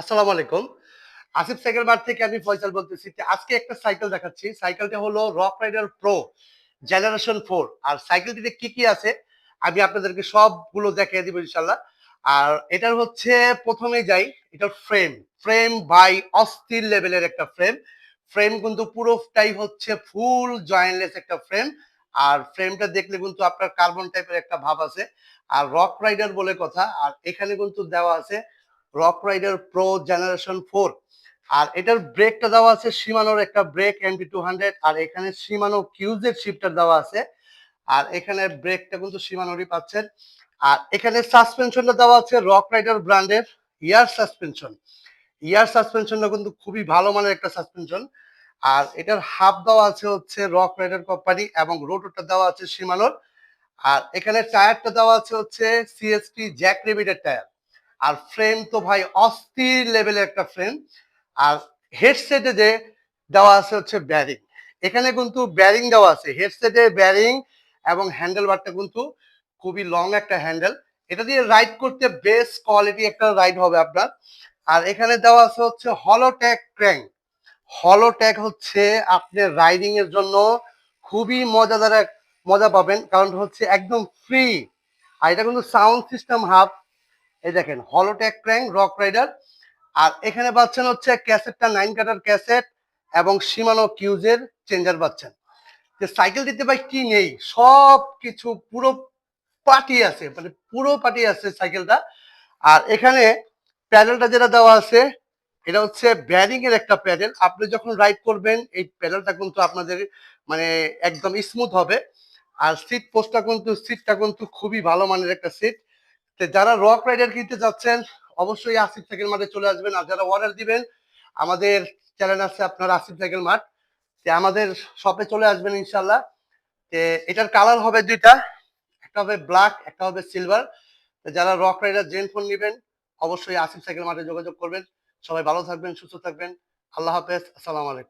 আসসালামু আলাইকুম। Asif cycle mart থেকে আমি ফয়সাল বলতেছি। আজকে একটা সাইকেল দেখাচ্ছি। সাইকেলটা হলো রক রাইডার প্রো জেনারেশন 4। আর সাইকেলটিতে কি কি আছে আমি আপনাদেরকে সবগুলো দেখিয়ে দিব ইনশাআল্লাহ। আর এটার হচ্ছে প্রথমেই যাই, এটার ফ্রেম। ফ্রেম ভাই অস্থির লেভেলের একটা ফ্রেম। ফ্রেম কিন্তু পুরোটাই হচ্ছে ফুল জয়েন্টলেস একটা ফ্রেম। আর ফ্রেমটা দেখলে কিন্তু আপনার কার্বন টাইপের একটা ভাব আছে। আর রক রাইডার বলে কথা। আর এখানে কিন্তু দেওয়া আছে রক রাইডার প্রো জেনারেশন 4। আর এটার ব্রেকটা দেওয়া আছে শিমানোর একটা ব্রেক MT200। আর এখানে শিমানো কিউজের শিফটার দেওয়া আছে। আর এখানে ব্রেকটা কিন্তু শিমানোরই পাচ্ছেন। আর এখানে সাসপেনশনটা দেওয়া আছে রক রাইডার ব্র্যান্ডের ইয়ার সাসপেনশন। ইয়ার সাসপেনশনটা কিন্তু খুবই ভালো মানের একটা সাসপেনশন। আর এটার হাফ দেওয়া আছে হচ্ছে রক রাইডার কোম্পানি এবং রোটরটা দেওয়া আছে শিমানোর। আর এখানে টায়ারটা দেওয়া আছে হচ্ছে সিএসটি জ্যাক রেবিটের টায়ার। আর ফ্রেম তো ভাই অস্থির লেভেলের একটা ফ্রেম। আর হেডসেটে যে দেওয়া আছে হচ্ছে ব্যারিং। এখানে কিন্তু ব্যারিং দেওয়া আছে, হেডসেটে ব্যারিং এবং হ্যান্ডেল বারটা কিন্তু খুবই লং একটা হ্যান্ডেল। এটা দিয়ে রাইড করতে বেস্ট কোয়ালিটি একটা রাইড হবে আপনার। আর এখানে দেওয়া আছে হচ্ছে হলোট্যাগ ক্র্যাঙ্ক। হলোট্যাগ হচ্ছে আপনি রাইডিং এর জন্য খুবই মজাদার মজা পাবেন, কারণ হচ্ছে একদম ফ্রি। আর এটা কিন্তু সাউন্ড সিস্টেম হাব। এই দেখেন হলোট্যাগ ক্র্যাঙ্ক রক রাইডার। আর এখানে পাচ্ছেন হচ্ছে ক্যাসেটটা 9 কাটার ক্যাসেট এবং শিমানো কিউজের চেঞ্জার পাচ্ছেন। যে সাইকেল দিতে ভাই কি নেই, সব কিছু পুরো পার্টি আছে, মানে পুরো পার্টি আছে সাইকেলটা। আর এখানে প্যাডেলটা যেটা দেওয়া আছে এটা হচ্ছে ব্যারিং এর একটা প্যাডেল। আপনি যখন রাইড করবেন এই প্যাডেলটা কিন্তু আপনাদের মানে একদম স্মুথ হবে। আর সিটটা কিন্তু খুবই ভালো মানের একটা সিট। যারা রক রাইডার কিনতে যাচ্ছেন অবশ্যই আসিফ সাইকেল মাঠে চলে আসবেন। আর যারা অর্ডার দিবেন আমাদের চ্যানেল আছে আপনার আসিফ সাইকেল মাঠ, আমাদের শপে চলে আসবেন ইনশাল্লাহ। এটার কালার হবে দুইটা, একটা হবে ব্ল্যাক, একটা হবে সিলভার। যারা রক রাইডার জেন ফোন নেবেন অবশ্যই আসিফ সাইকেল মাঠে যোগাযোগ করবেন। সবাই ভালো থাকবেন, সুস্থ থাকবেন। আল্লাহ হাফেজ, আসসালামু আলাইকুম।